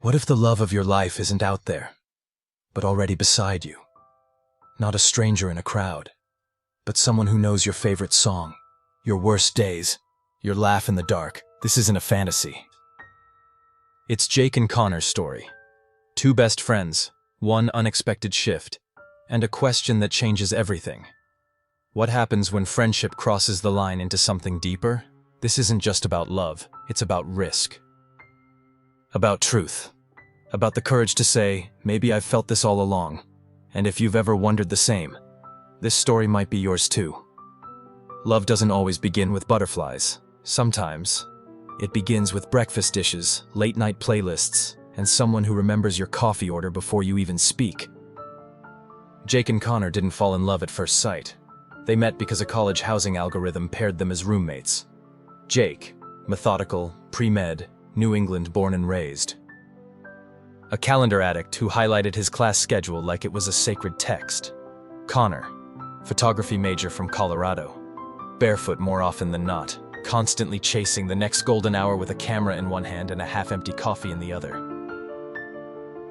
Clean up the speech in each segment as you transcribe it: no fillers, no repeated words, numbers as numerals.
What if the love of your life isn't out there, but already beside you? Not a stranger in a crowd, but someone who knows your favorite song, your worst days, your laugh in the dark. This isn't a fantasy. It's Jake and Connor's story. Two best friends, one unexpected shift, and a question that changes everything. What happens when friendship crosses the line into something deeper? This isn't just about love, it's about risk. About truth. About the courage to say, maybe I've felt this all along. And if you've ever wondered the same, this story might be yours too. Love doesn't always begin with butterflies. Sometimes, it begins with breakfast dishes, late-night playlists, and someone who remembers your coffee order before you even speak. Jake and Connor didn't fall in love at first sight. They met because a college housing algorithm paired them as roommates. Jake, methodical, pre-med, New England born and raised. A calendar addict who highlighted his class schedule like it was a sacred text. Connor, photography major from Colorado. Barefoot more often than not, constantly chasing the next golden hour with a camera in one hand and a half-empty coffee in the other.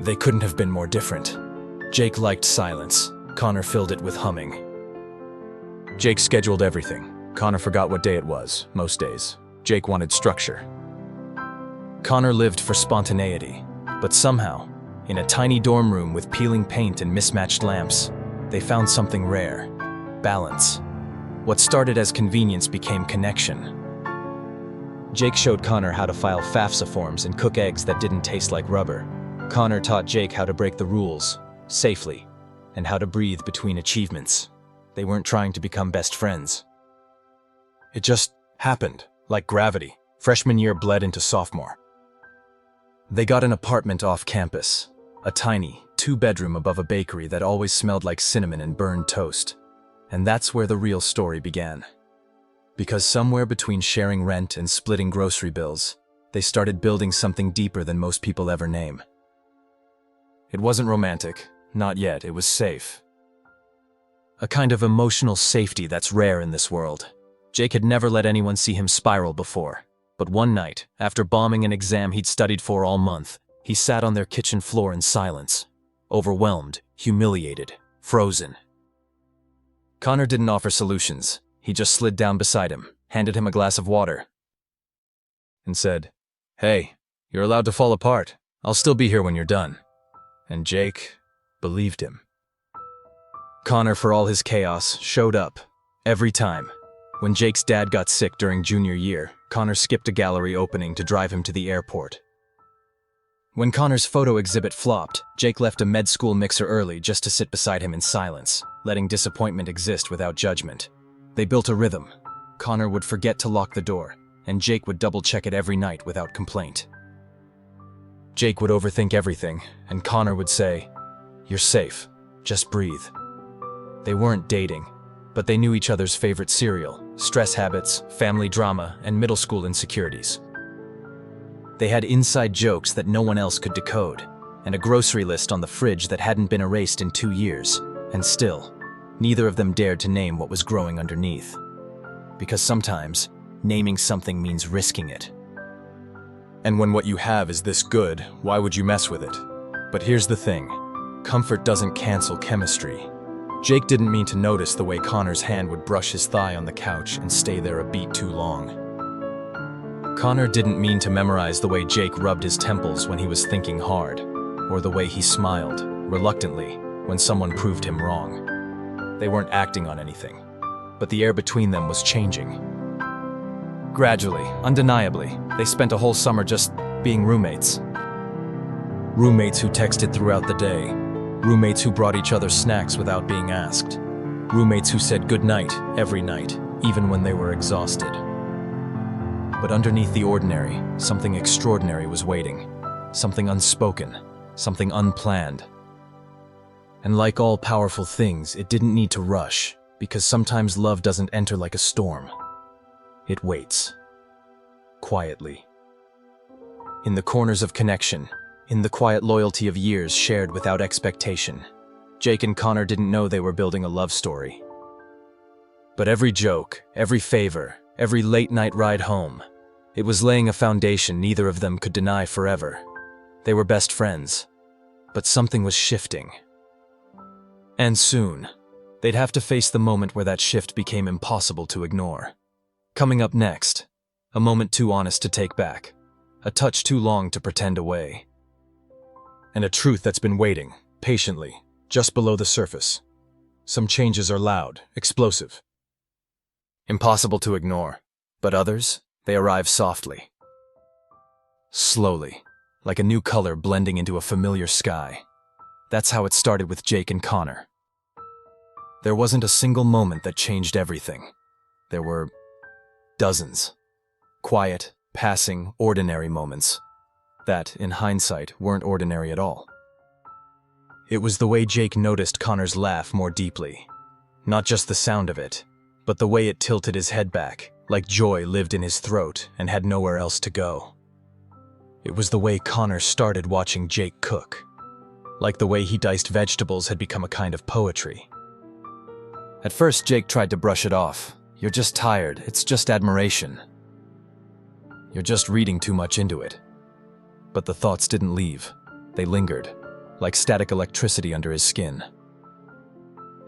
They couldn't have been more different. Jake liked silence. Connor filled it with humming. Jake scheduled everything. Connor forgot what day it was, most days. Jake wanted structure. Connor lived for spontaneity, but somehow, in a tiny dorm room with peeling paint and mismatched lamps, they found something rare: balance. What started as convenience became connection. Jake showed Connor how to file FAFSA forms and cook eggs that didn't taste like rubber. Connor taught Jake how to break the rules, safely, and how to breathe between achievements. They weren't trying to become best friends. It just happened, like gravity. Freshman year bled into sophomore. They got an apartment off campus, a tiny, two-bedroom above a bakery that always smelled like cinnamon and burned toast. And that's where the real story began. Because somewhere between sharing rent and splitting grocery bills, they started building something deeper than most people ever name. It wasn't romantic, not yet, it was safe. A kind of emotional safety that's rare in this world. Jake had never let anyone see him spiral before. But one night, after bombing an exam he'd studied for all month, he sat on their kitchen floor in silence. Overwhelmed, humiliated, frozen. Connor didn't offer solutions. He just slid down beside him, handed him a glass of water, and said, "Hey, you're allowed to fall apart. I'll still be here when you're done." And Jake believed him. Connor, for all his chaos, showed up. Every time. When Jake's dad got sick during junior year, Connor skipped a gallery opening to drive him to the airport. When Connor's photo exhibit flopped, Jake left a med school mixer early just to sit beside him in silence, letting disappointment exist without judgment. They built a rhythm. Connor would forget to lock the door, and Jake would double-check it every night without complaint. Jake would overthink everything, and Connor would say, "You're safe, just breathe." They weren't dating, but they knew each other's favorite cereal, stress habits, family drama, and middle school insecurities. They had inside jokes that no one else could decode, and a grocery list on the fridge that hadn't been erased in 2 years, and still, neither of them dared to name what was growing underneath. Because sometimes, naming something means risking it. And when what you have is this good, why would you mess with it? But here's the thing, comfort doesn't cancel chemistry. Jake didn't mean to notice the way Connor's hand would brush his thigh on the couch and stay there a beat too long. Connor didn't mean to memorize the way Jake rubbed his temples when he was thinking hard, or the way he smiled, reluctantly, when someone proved him wrong. They weren't acting on anything, but the air between them was changing. Gradually, undeniably, they spent a whole summer just being roommates. Roommates who texted throughout the day. Roommates who brought each other snacks without being asked. Roommates who said goodnight every night, even when they were exhausted. But underneath the ordinary, something extraordinary was waiting. Something unspoken, something unplanned. And like all powerful things, it didn't need to rush, because sometimes love doesn't enter like a storm. It waits. Quietly. In the corners of connection, in the quiet loyalty of years shared without expectation, Jake and Connor didn't know they were building a love story. But every joke, every favor, every late-night ride home, it was laying a foundation neither of them could deny forever. They were best friends, but something was shifting. And soon, they'd have to face the moment where that shift became impossible to ignore. Coming up next, a moment too honest to take back, a touch too long to pretend away, and a truth that's been waiting, patiently, just below the surface. Some changes are loud, explosive, impossible to ignore, but others, they arrive softly, slowly, like a new color blending into a familiar sky. That's how it started with Jake and Connor. There wasn't a single moment that changed everything. There were dozens. Quiet, passing, ordinary moments that, in hindsight, weren't ordinary at all. It was the way Jake noticed Connor's laugh more deeply. Not just the sound of it, but the way it tilted his head back, like joy lived in his throat and had nowhere else to go. It was the way Connor started watching Jake cook. Like the way he diced vegetables had become a kind of poetry. At first, Jake tried to brush it off. "You're just tired, it's just admiration. You're just reading too much into it." But the thoughts didn't leave. They lingered, like static electricity under his skin.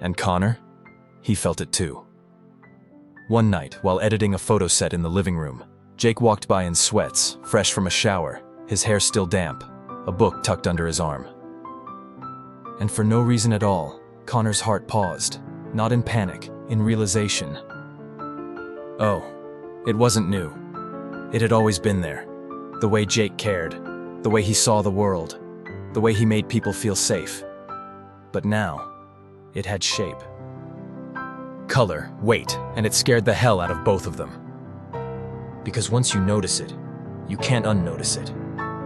And Connor? He felt it too. One night, while editing a photo set in the living room, Jake walked by in sweats, fresh from a shower, his hair still damp, a book tucked under his arm. And for no reason at all, Connor's heart paused, not in panic, in realization. Oh, it wasn't new. It had always been there. The way Jake cared, the way he saw the world, the way he made people feel safe. But now, it had shape. Color, weight, and it scared the hell out of both of them. Because once you notice it, you can't unnotice it.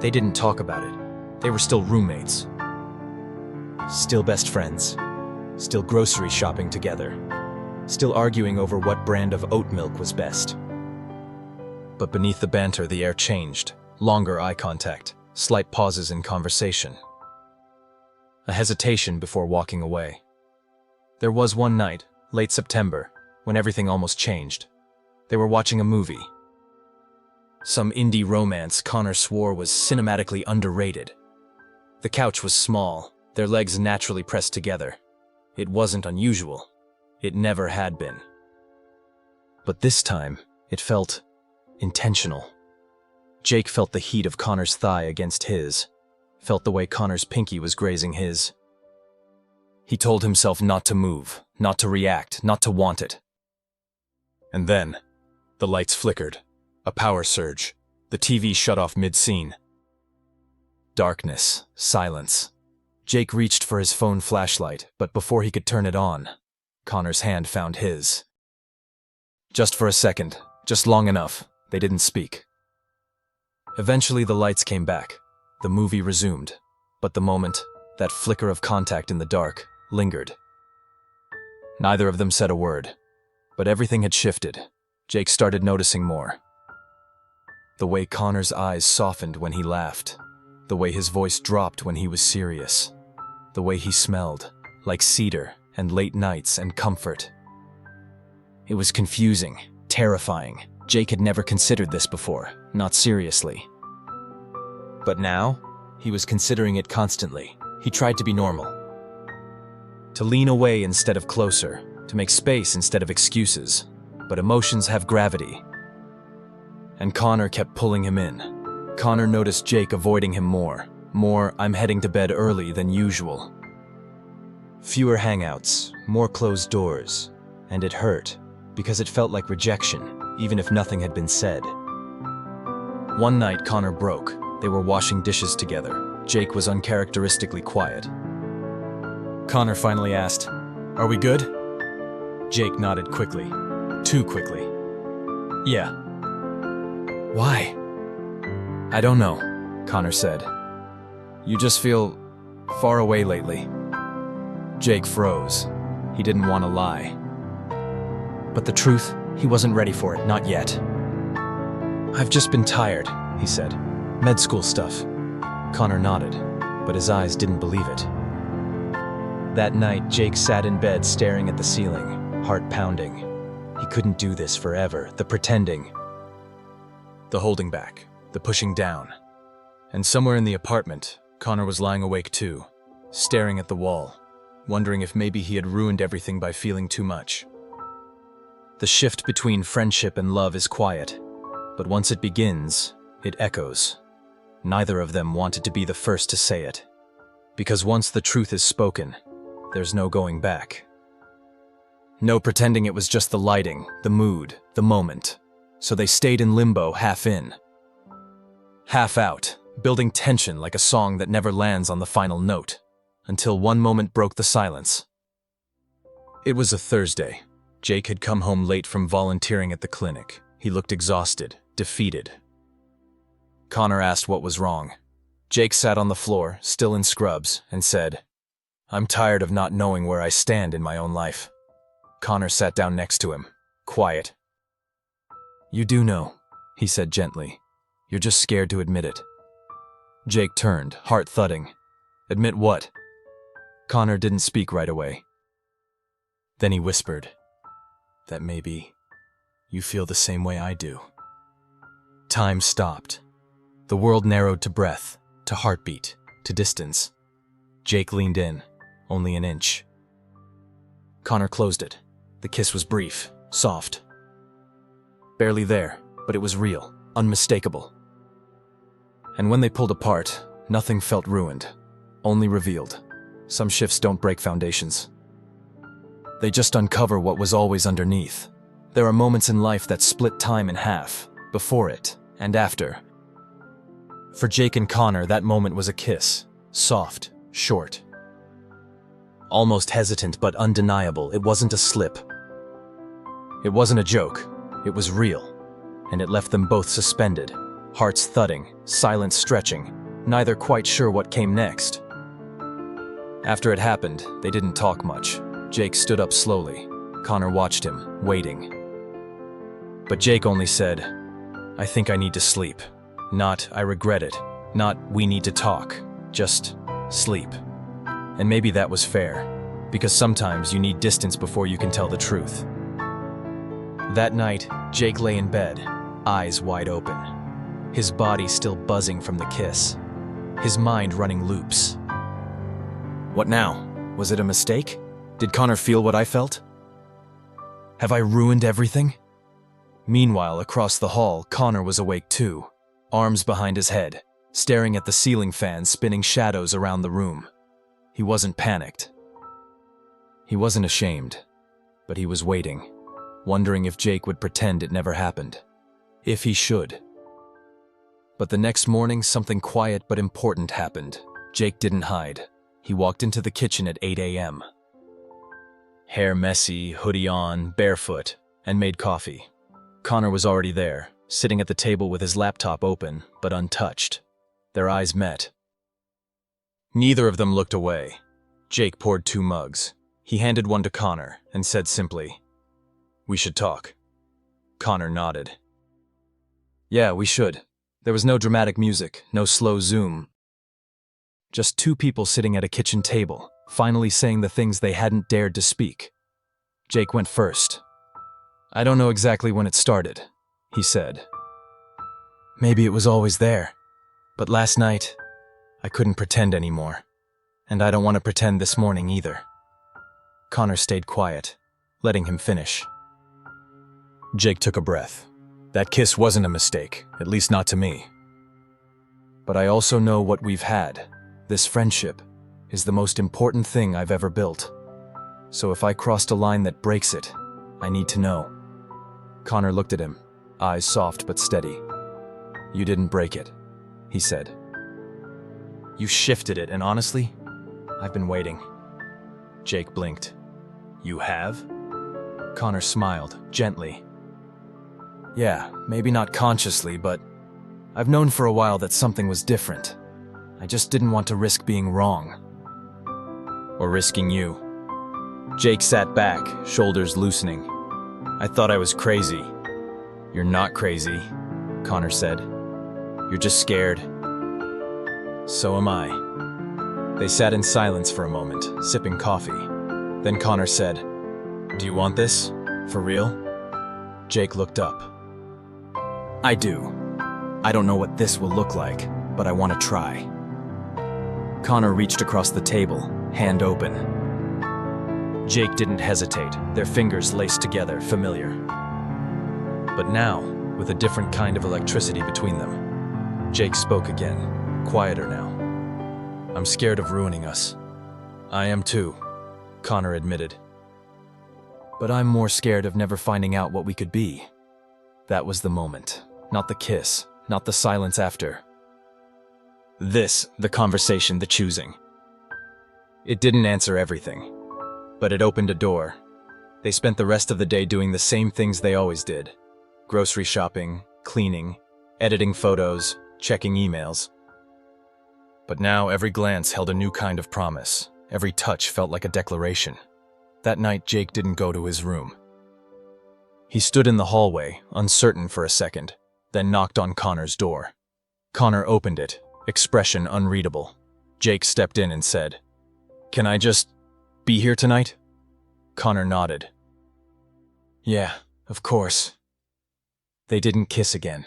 They didn't talk about it. They were still roommates. Still best friends. Still grocery shopping together. Still arguing over what brand of oat milk was best. But beneath the banter, the air changed. Longer eye contact, slight pauses in conversation. A hesitation before walking away. There was one night, late September, when everything almost changed. They were watching a movie. Some indie romance Connor swore was cinematically underrated. The couch was small, their legs naturally pressed together. It wasn't unusual. It never had been. But this time, it felt intentional. Jake felt the heat of Connor's thigh against his, felt the way Connor's pinky was grazing his. He told himself not to move, not to react, not to want it. And then, the lights flickered. A power surge. The TV shut off mid-scene. Darkness, silence. Jake reached for his phone flashlight, but before he could turn it on, Connor's hand found his. Just for a second, just long enough, they didn't speak. Eventually the lights came back. The movie resumed, but the moment, that flicker of contact in the dark, lingered. Neither of them said a word, but everything had shifted. Jake started noticing more. The way Connor's eyes softened when he laughed. The way his voice dropped when he was serious. The way he smelled, like cedar and late nights and comfort. It was confusing, terrifying. Jake had never considered this before, not seriously. But now, he was considering it constantly. He tried to be normal. To lean away instead of closer, to make space instead of excuses. But emotions have gravity. And Connor kept pulling him in. Connor noticed Jake avoiding him more. More, "I'm heading to bed early" than usual. Fewer hangouts, more closed doors. And it hurt, because it felt like rejection, even if nothing had been said. One night, Connor broke. They were washing dishes together. Jake was uncharacteristically quiet. Connor finally asked, "Are we good?" Jake nodded quickly. Too quickly. "Yeah." "Why?" "I don't know," Connor said. "You just feel far away lately." Jake froze. He didn't want to lie. But the truth, he wasn't ready for it, not yet. "I've just been tired," he said. "Med school stuff." Connor nodded, but his eyes didn't believe it. That night, Jake sat in bed staring at the ceiling, heart pounding. He couldn't do this forever, the pretending. The holding back, the pushing down. And somewhere in the apartment, Connor was lying awake too, staring at the wall, wondering if maybe he had ruined everything by feeling too much. The shift between friendship and love is quiet, but once it begins, it echoes. Neither of them wanted to be the first to say it, because once the truth is spoken, there's no going back. No pretending it was just the lighting, the mood, the moment. So they stayed in limbo, half in, half out, building tension like a song that never lands on the final note, until one moment broke the silence. It was a Thursday. Jake had come home late from volunteering at the clinic. He looked exhausted, defeated. Connor asked what was wrong. Jake sat on the floor, still in scrubs, and said, "I'm tired of not knowing where I stand in my own life." Connor sat down next to him, quiet. "You do know," he said gently. "You're just scared to admit it." Jake turned, heart thudding. "Admit what?" Connor didn't speak right away. Then he whispered, "That maybe you feel the same way I do." Time stopped. The world narrowed to breath, to heartbeat, to distance. Jake leaned in, only an inch. Connor closed it. The kiss was brief, soft. Barely there, but it was real, unmistakable. And when they pulled apart, nothing felt ruined, only revealed. Some shifts don't break foundations. They just uncover what was always underneath. There are moments in life that split time in half, before it and after. For Jake and Connor, that moment was a kiss, soft, short. Almost hesitant but undeniable. It wasn't a slip. It wasn't a joke. It was real. And it left them both suspended, hearts thudding, silence stretching, neither quite sure what came next. After it happened, they didn't talk much. Jake stood up slowly. Connor watched him, waiting. But Jake only said, "I think I need to sleep." Not, "I regret it." Not, "We need to talk." Just, sleep. And maybe that was fair, because sometimes you need distance before you can tell the truth. That night, Jake lay in bed, eyes wide open. His body still buzzing from the kiss. His mind running loops. What now? Was it a mistake? Did Connor feel what I felt? Have I ruined everything? Meanwhile, across the hall, Connor was awake too, arms behind his head, staring at the ceiling fan spinning shadows around the room. He wasn't panicked. He wasn't ashamed, but he was waiting, wondering if Jake would pretend it never happened. If he should. But the next morning, something quiet but important happened. Jake didn't hide. He walked into the kitchen at 8 a.m. Hair messy, hoodie on, barefoot, and made coffee. Connor was already there, sitting at the table with his laptop open, but untouched. Their eyes met. Neither of them looked away. Jake poured 2 mugs. He handed one to Connor and said simply, "We should talk." Connor nodded. "Yeah, we should." There was no dramatic music, no slow zoom. Just 2 people sitting at a kitchen table, finally saying the things they hadn't dared to speak. Jake went first. "I don't know exactly when it started," he said. "Maybe it was always there. But last night, I couldn't pretend anymore. And I don't want to pretend this morning either." Connor stayed quiet, letting him finish. Jake took a breath. "That kiss wasn't a mistake, at least not to me. But I also know what we've had. This friendship is the most important thing I've ever built. So if I crossed a line that breaks it, I need to know." Connor looked at him, eyes soft but steady. "You didn't break it," he said. "You shifted it, and honestly, I've been waiting." Jake blinked. "You have?" Connor smiled, gently. "Yeah, maybe not consciously, but I've known for a while that something was different. I just didn't want to risk being wrong. Or risking you." Jake sat back, shoulders loosening. "I thought I was crazy." "You're not crazy," Connor said. "You're just scared." "So am I." They sat in silence for a moment, sipping coffee. Then Connor said, "Do you want this? For real?" Jake looked up. "I do. I don't know what this will look like, but I want to try." Connor reached across the table, hand open. Jake didn't hesitate, their fingers laced together, familiar. But now, with a different kind of electricity between them, Jake spoke again, quieter now. "I'm scared of ruining us." "I am too," Connor admitted. "But I'm more scared of never finding out what we could be." That was the moment. Not the kiss, not the silence after. This, the conversation, the choosing. It didn't answer everything, but it opened a door. They spent the rest of the day doing the same things they always did. Grocery shopping, cleaning, editing photos, checking emails. But now every glance held a new kind of promise. Every touch felt like a declaration. That night, Jake didn't go to his room. He stood in the hallway, uncertain for a second, then knocked on Connor's door. Connor opened it, expression unreadable. Jake stepped in and said, "Can I just be here tonight?" Connor nodded. "Yeah, of course." They didn't kiss again.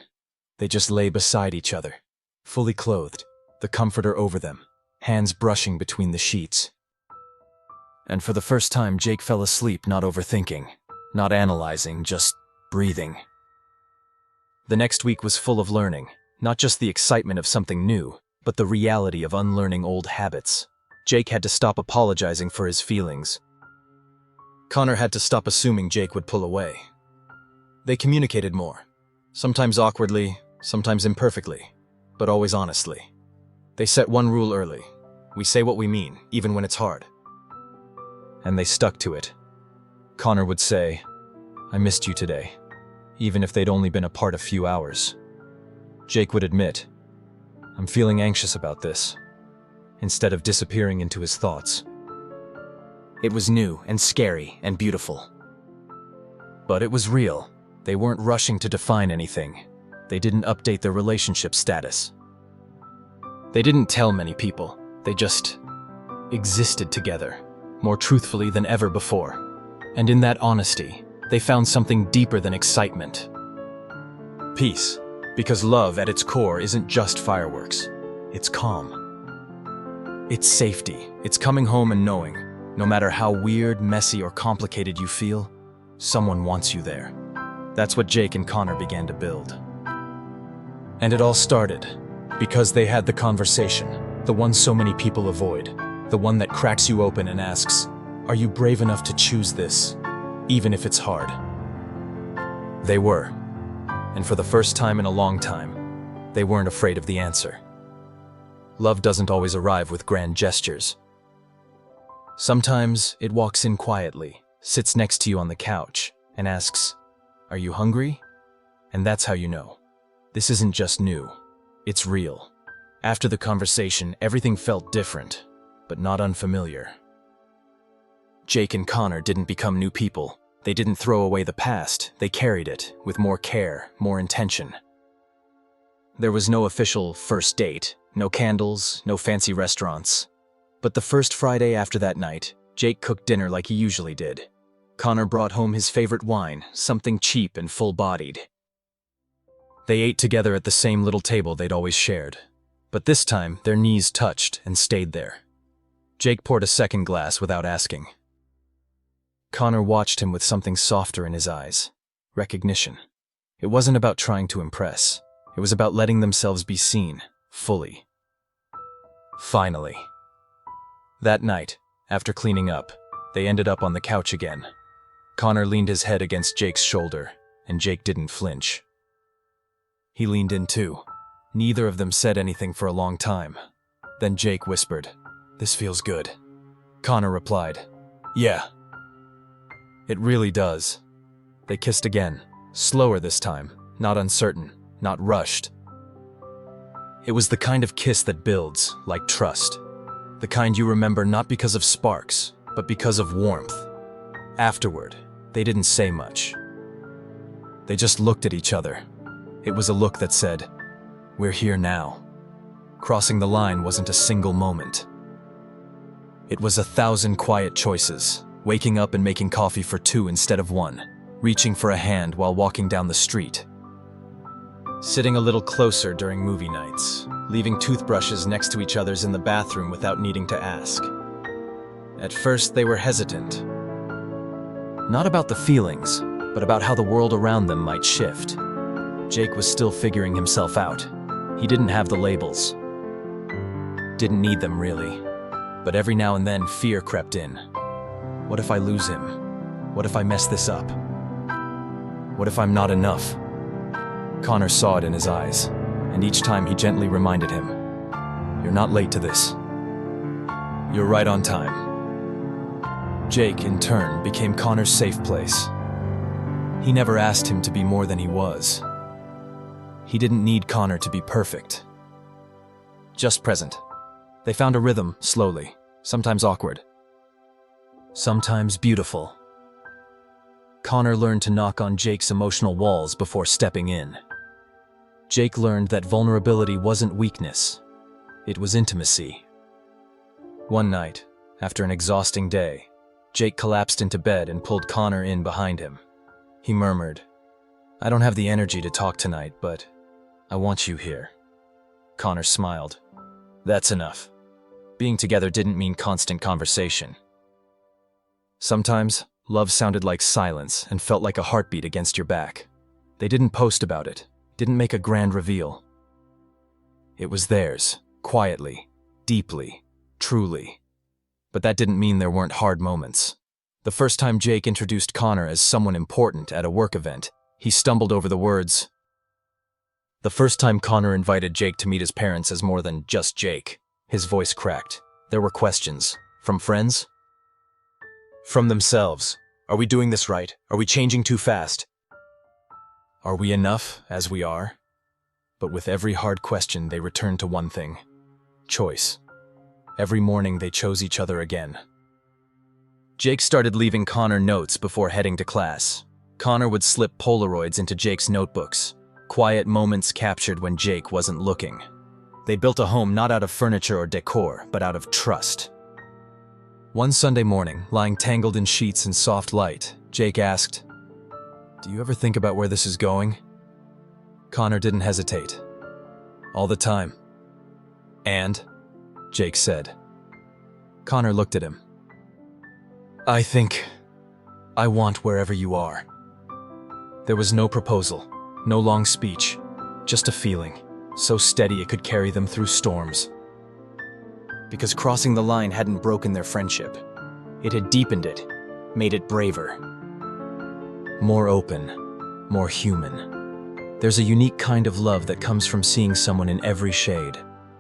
They just lay beside each other, fully clothed, the comforter over them, hands brushing between the sheets. And for the first time, Jake fell asleep, not overthinking, not analyzing, just breathing. The next week was full of learning, not just the excitement of something new, but the reality of unlearning old habits. Jake had to stop apologizing for his feelings. Connor had to stop assuming Jake would pull away. They communicated more, sometimes awkwardly, sometimes imperfectly, but always honestly. They set one rule early: we say what we mean, even when it's hard. And they stuck to it. Connor would say, "I missed you today," even if they'd only been apart a few hours. Jake would admit, "I'm feeling anxious about this," instead of disappearing into his thoughts. It was new and scary and beautiful. But it was real. They weren't rushing to define anything. They didn't update their relationship status. They didn't tell many people. They just existed together, more truthfully than ever before. And in that honesty, they found something deeper than excitement. Peace. Because love at its core isn't just fireworks. It's calm. It's safety. It's coming home and knowing, no matter how weird, messy, or complicated you feel, someone wants you there. That's what Jake and Connor began to build. And it all started because they had the conversation, the one so many people avoid, the one that cracks you open and asks, "Are you brave enough to choose this, even if it's hard?" They were. And for the first time in a long time, they weren't afraid of the answer. Love doesn't always arrive with grand gestures. Sometimes it walks in quietly, sits next to you on the couch, and asks, "Are you hungry?" And that's how you know. This isn't just new. It's real. After the conversation, everything felt different, but not unfamiliar. Jake and Connor didn't become new people. They didn't throw away the past. They carried it with more care, more intention. There was no official first date, no candles, no fancy restaurants. But the first Friday after that night, Jake cooked dinner like he usually did. Connor brought home his favorite wine, something cheap and full-bodied. They ate together at the same little table they'd always shared. But this time, their knees touched and stayed there. Jake poured a second glass without asking. Connor watched him with something softer in his eyes. Recognition. It wasn't about trying to impress. It was about letting themselves be seen, fully. Finally. That night, after cleaning up, they ended up on the couch again. Connor leaned his head against Jake's shoulder, and Jake didn't flinch. He leaned in too. Neither of them said anything for a long time. Then Jake whispered, "This feels good." Connor replied, "Yeah." It really does. They kissed again, slower this time, not uncertain, not rushed. It was the kind of kiss that builds, like trust. The kind you remember not because of sparks, but because of warmth. Afterward, they didn't say much. They just looked at each other. It was a look that said, "We're here now." Crossing the line wasn't a single moment. It was 1,000 quiet choices, waking up and making coffee for 2 instead of 1, reaching for a hand while walking down the street, sitting a little closer during movie nights, leaving toothbrushes next to each other's in the bathroom without needing to ask. At first, they were hesitant. Not about the feelings, but about how the world around them might shift. Jake was still figuring himself out. He didn't have the labels. Didn't need them, really. But every now and then, fear crept in. What if I lose him? What if I mess this up? What if I'm not enough? Connor saw it in his eyes, and each time he gently reminded him, "You're not late to this. You're right on time." Jake, in turn, became Connor's safe place. He never asked him to be more than he was. He didn't need Connor to be perfect. Just present. They found a rhythm, slowly, sometimes awkward, sometimes beautiful. Connor learned to knock on Jake's emotional walls before stepping in. Jake learned that vulnerability wasn't weakness, it was intimacy. One night, after an exhausting day, Jake collapsed into bed and pulled Connor in behind him. He murmured, "I don't have the energy to talk tonight, but I want you here." Connor smiled. That's enough. Being together didn't mean constant conversation. Sometimes, love sounded like silence and felt like a heartbeat against your back. They didn't post about it, didn't make a grand reveal. It was theirs, quietly, deeply, truly. But that didn't mean there weren't hard moments. The first time Jake introduced Connor as someone important at a work event, he stumbled over the words. The first time Connor invited Jake to meet his parents as more than just Jake, his voice cracked. There were questions. From friends? From themselves. Are we doing this right? Are we changing too fast? Are we enough as we are? But with every hard question, they returned to one thing. Choice. Every morning, they chose each other again. Jake started leaving Connor notes before heading to class. Connor would slip Polaroids into Jake's notebooks, quiet moments captured when Jake wasn't looking. They built a home not out of furniture or decor, but out of trust. One Sunday morning, lying tangled in sheets in soft light, Jake asked, "Do you ever think about where this is going?" Connor didn't hesitate. "All the time." "And?" Jake said. Connor looked at him. I want wherever you are." There was no proposal, no long speech, just a feeling, so steady it could carry them through storms. Because crossing the line hadn't broken their friendship. It had deepened it, made it braver. More open, more human. There's a unique kind of love that comes from seeing someone in every shade.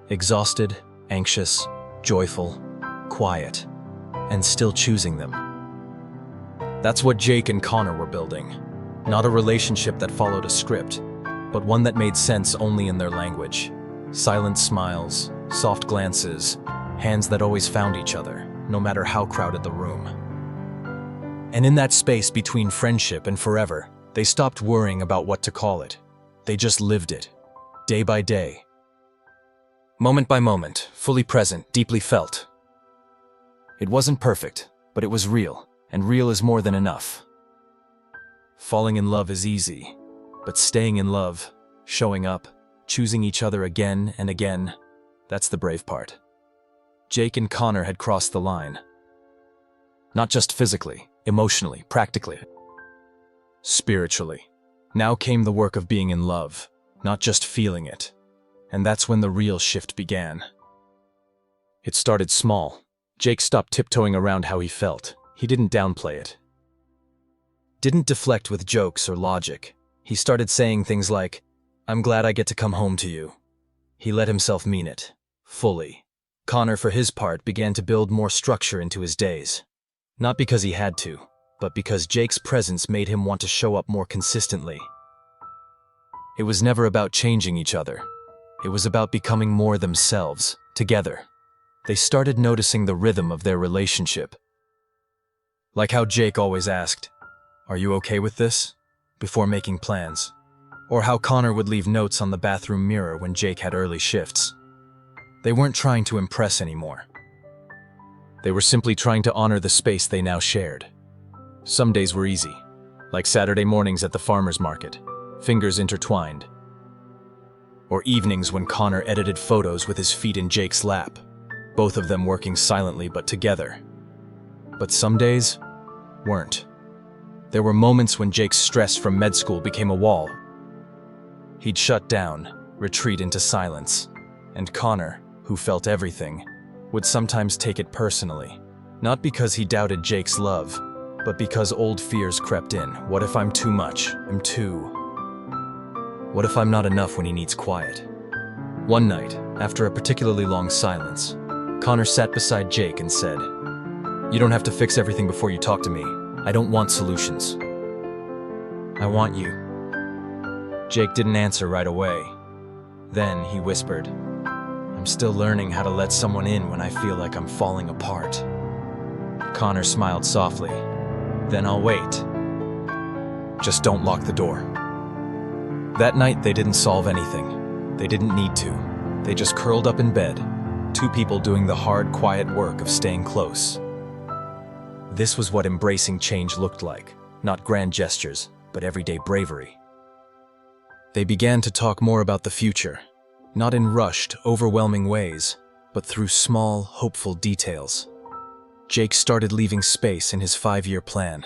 Exhausted, anxious, joyful, quiet, and still choosing them. That's what Jake and Connor were building. Not a relationship that followed a script, but one that made sense only in their language. Silent smiles, soft glances, hands that always found each other, no matter how crowded the room. And in that space between friendship and forever, they stopped worrying about what to call it. They just lived it, day by day. Moment by moment, fully present, deeply felt. It wasn't perfect, but it was real, and real is more than enough. Falling in love is easy, but staying in love, showing up, choosing each other again and again, that's the brave part. Jake and Connor had crossed the line. Not just physically, emotionally, practically. Spiritually. Now came the work of being in love, not just feeling it. And that's when the real shift began. It started small. Jake stopped tiptoeing around how he felt. He didn't downplay it. Didn't deflect with jokes or logic. He started saying things like, "I'm glad I get to come home to you." He let himself mean it, fully. Connor, for his part, began to build more structure into his days. Not because he had to, but because Jake's presence made him want to show up more consistently. It was never about changing each other. It was about becoming more themselves, together. They started noticing the rhythm of their relationship. Like how Jake always asked, "Are you okay with this?" before making plans. Or how Connor would leave notes on the bathroom mirror when Jake had early shifts. They weren't trying to impress anymore. They were simply trying to honor the space they now shared. Some days were easy, like Saturday mornings at the farmer's market, fingers intertwined. or evenings when Connor edited photos with his feet in Jake's lap, both of them working silently but together. But some days weren't. There were moments when Jake's stress from med school became a wall. He'd shut down, retreat into silence, and Connor, who felt everything, would sometimes take it personally. Not because he doubted Jake's love, but because old fears crept in. What if I'm too much? What if I'm not enough when he needs quiet? One night, after a particularly long silence, Connor sat beside Jake and said, "You don't have to fix everything before you talk to me. I don't want solutions. I want you." Jake didn't answer right away. Then he whispered, "I'm still learning how to let someone in when I feel like I'm falling apart." Connor smiled softly. "Then I'll wait. Just don't lock the door." That night they didn't solve anything. They didn't need to. They just curled up in bed, two people doing the hard, quiet work of staying close. This was what embracing change looked like. Not grand gestures, but everyday bravery. They began to talk more about the future, not in rushed, overwhelming ways, but through small, hopeful details. Jake started leaving space in his 5-year plan.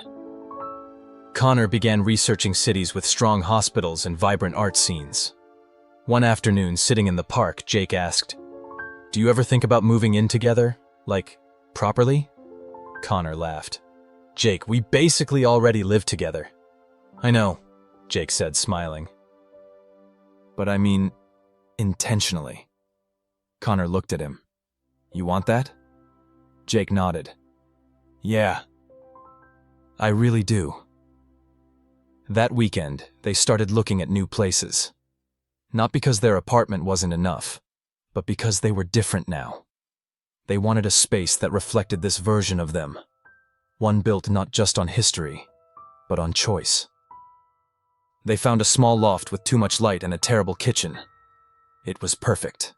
Connor began researching cities with strong hospitals and vibrant art scenes. One afternoon, sitting in the park, Jake asked, "Do you ever think about moving in together? Like, properly?" Connor laughed. "Jake, we basically already live together." "I know," Jake said, smiling. "But I mean, intentionally." Connor looked at him. "You want that?" Jake nodded. "Yeah, I really do." That weekend, they started looking at new places. Not because their apartment wasn't enough, but because they were different now. They wanted a space that reflected this version of them. One built not just on history, but on choice. They found a small loft with too much light and a terrible kitchen. It was perfect.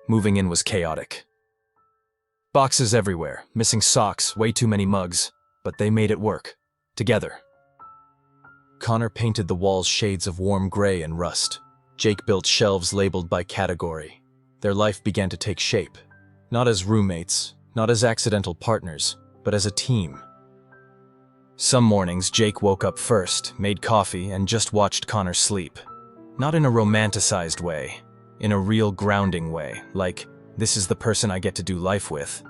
Moving in was chaotic. Boxes everywhere, missing socks, way too many mugs, but they made it work. Together. Connor painted the walls shades of warm gray and rust. Jake built shelves labeled by category. Their life began to take shape. Not as roommates, not as accidental partners, but as a team. Some mornings, Jake woke up first, made coffee, and just watched Connor sleep. Not in a romanticized way, in a real grounding way, like, this is the person I get to do life with.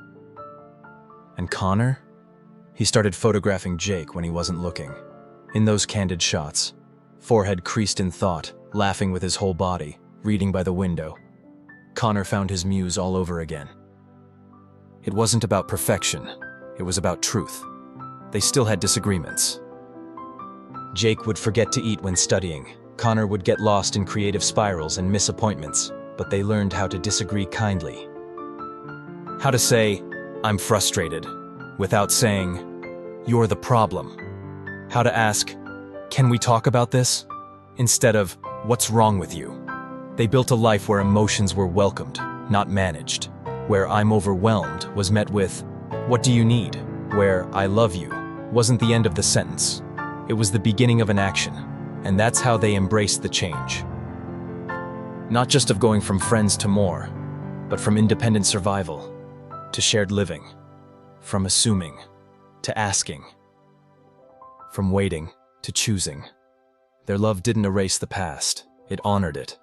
And Connor? He started photographing Jake when he wasn't looking. In those candid shots, forehead creased in thought, laughing with his whole body, reading by the window, Connor found his muse all over again. It wasn't about perfection, it was about truth. They still had disagreements. Jake would forget to eat when studying. Connor would get lost in creative spirals and miss appointments, but they learned how to disagree kindly. How to say, "I'm frustrated," without saying, "You're the problem." How to ask, "Can we talk about this?" instead of, "What's wrong with you?" They built a life where emotions were welcomed, not managed. Where "I'm overwhelmed" was met with, "What do you need?" Where "I love you" wasn't the end of the sentence. It was the beginning of an action, and that's how they embraced the change. Not just of going from friends to more, but from independent survival to shared living, from assuming to asking, from waiting to choosing. Their love didn't erase the past, it honored it.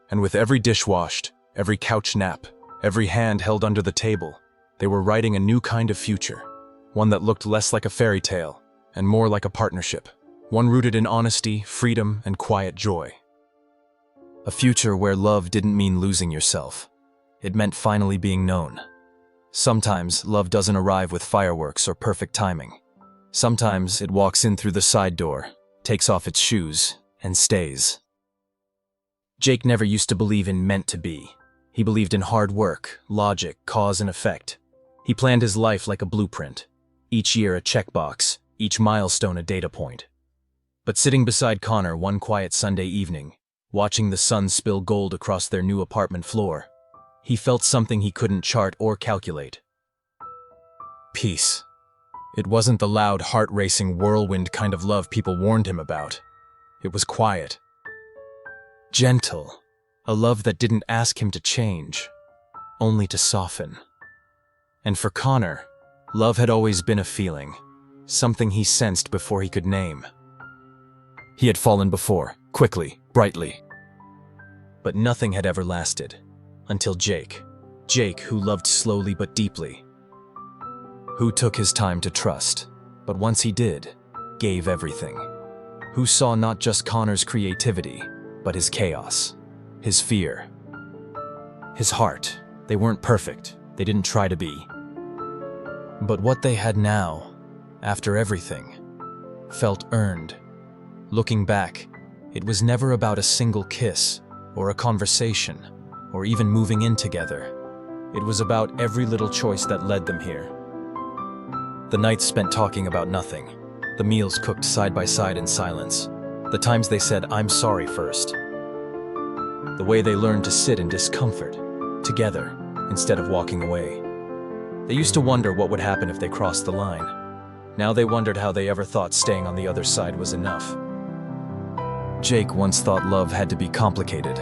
And with every dish washed, every couch nap, every hand held under the table, they were writing a new kind of future, one that looked less like a fairy tale and more like a partnership, one rooted in honesty, freedom, and quiet joy. A future where love didn't mean losing yourself. It meant finally being known. Sometimes love doesn't arrive with fireworks or perfect timing. Sometimes it walks in through the side door, takes off its shoes, and stays. Jake never used to believe in meant to be. He believed in hard work, logic, cause and effect. He planned his life like a blueprint. Each year a checkbox, each milestone a data point. But sitting beside Connor one quiet Sunday evening, watching the sun spill gold across their new apartment floor, he felt something he couldn't chart or calculate. Peace. It wasn't the loud, heart-racing whirlwind kind of love people warned him about. It was quiet. Gentle. A love that didn't ask him to change, only to soften. And for Connor, love had always been a feeling, something he sensed before he could name. He had fallen before, quickly, brightly. But nothing had ever lasted, until Jake. Jake, who loved slowly but deeply. Who took his time to trust, but once he did, gave everything. Who saw not just Connor's creativity, but his chaos, his fear, his heart. They weren't perfect, they didn't try to be. But what they had now, after everything, felt earned. Looking back, it was never about a single kiss, or a conversation, or even moving in together. It was about every little choice that led them here. The nights spent talking about nothing, the meals cooked side by side in silence, the times they said, "I'm sorry" first. The way they learned to sit in discomfort, together, instead of walking away. They used to wonder what would happen if they crossed the line. Now they wondered how they ever thought staying on the other side was enough. Jake once thought love had to be complicated.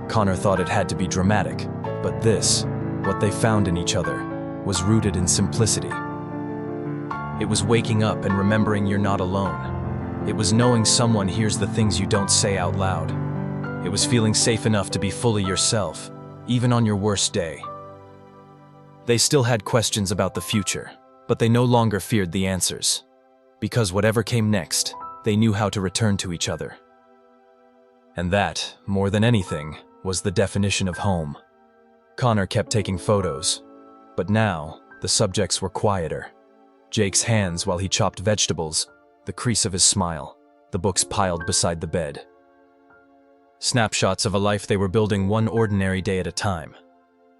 Connor thought it had to be dramatic. But this, what they found in each other, was rooted in simplicity. It was waking up and remembering you're not alone. It was knowing someone hears the things you don't say out loud. It was feeling safe enough to be fully yourself, even on your worst day. They still had questions about the future, but they no longer feared the answers. Because whatever came next, they knew how to return to each other. And that, more than anything, was the definition of home. Connor kept taking photos, but now the subjects were quieter. Jake's hands while he chopped vegetables, the crease of his smile, the books piled beside the bed. Snapshots of a life they were building one ordinary day at a time.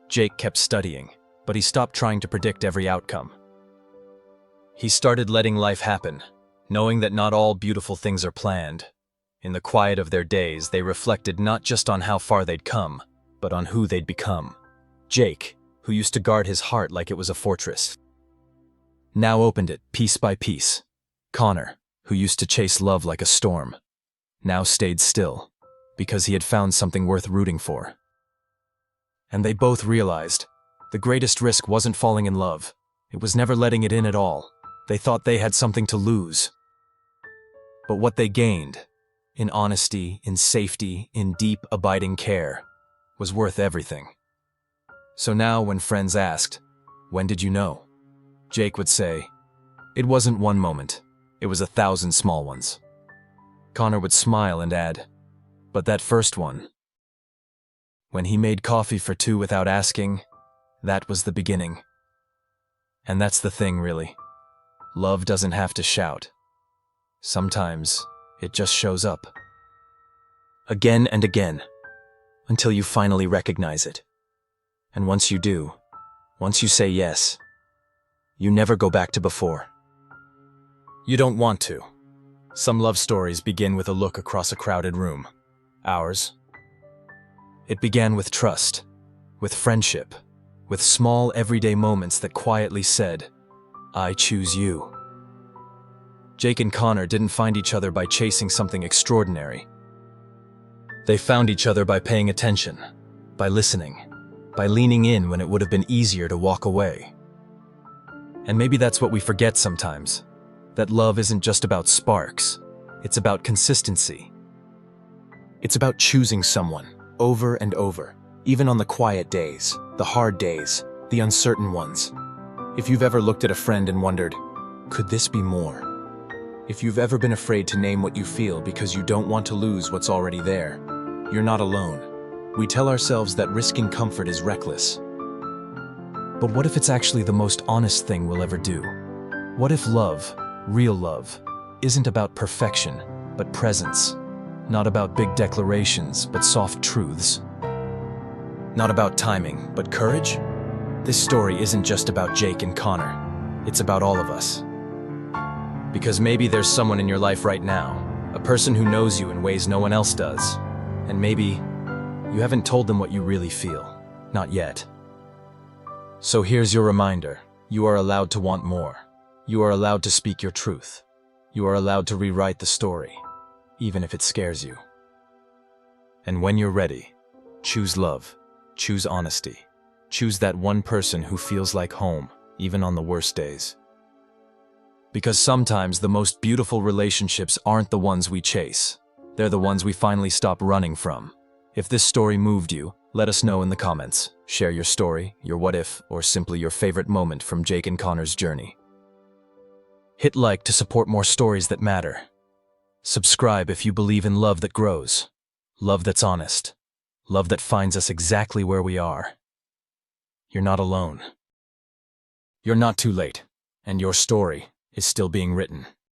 Jake kept studying, but he stopped trying to predict every outcome. He started letting life happen, knowing that not all beautiful things are planned. In the quiet of their days, they reflected not just on how far they'd come, but on who they'd become. Jake, who used to guard his heart like it was a fortress, now opened it piece by piece. Connor, who used to chase love like a storm, now stayed still, because he had found something worth rooting for. And they both realized, the greatest risk wasn't falling in love. It was never letting it in at all. They thought they had something to lose. But what they gained, in honesty, in safety, in deep, abiding care, was worth everything. So now when friends asked, "When did you know?" Jake would say, "It wasn't one moment, it was 1,000 small ones." Connor would smile and add, "But that first one, when he made coffee for two without asking, that was the beginning." And that's the thing, really. Love doesn't have to shout. Sometimes it just shows up. Again and again, until you finally recognize it. And once you do, once you say yes, you never go back to before. You don't want to. Some love stories begin with a look across a crowded room. Ours? It began with trust, with friendship, with small everyday moments that quietly said, "I choose you." Jake and Connor didn't find each other by chasing something extraordinary. They found each other by paying attention, by listening, by leaning in when it would have been easier to walk away. And maybe that's what we forget sometimes, that love isn't just about sparks, it's about consistency. It's about choosing someone over and over, even on the quiet days, the hard days, the uncertain ones. If you've ever looked at a friend and wondered, could this be more? If you've ever been afraid to name what you feel because you don't want to lose what's already there, you're not alone. We tell ourselves that risking comfort is reckless. But what if it's actually the most honest thing we'll ever do? What if love, real love, isn't about perfection, but presence? Not about big declarations, but soft truths? Not about timing, but courage? This story isn't just about Jake and Connor. It's about all of us. Because maybe there's someone in your life right now, a person who knows you in ways no one else does. And maybe you haven't told them what you really feel. Not yet. So here's your reminder. You are allowed to want more. You are allowed to speak your truth. You are allowed to rewrite the story, even if it scares you. And when you're ready, Choose love. Choose honesty. Choose that one person who feels like home, even on the worst days. Because sometimes the most beautiful relationships aren't the ones we chase. They're the ones we finally stop running from. If this story moved you, let us know in the comments. Share your story, your what if, or simply your favorite moment from Jake and Connor's journey. Hit like to support more stories that matter. Subscribe if you believe in love that grows. Love that's honest. Love that finds us exactly where we are. You're not alone. You're not too late, and your story is still being written.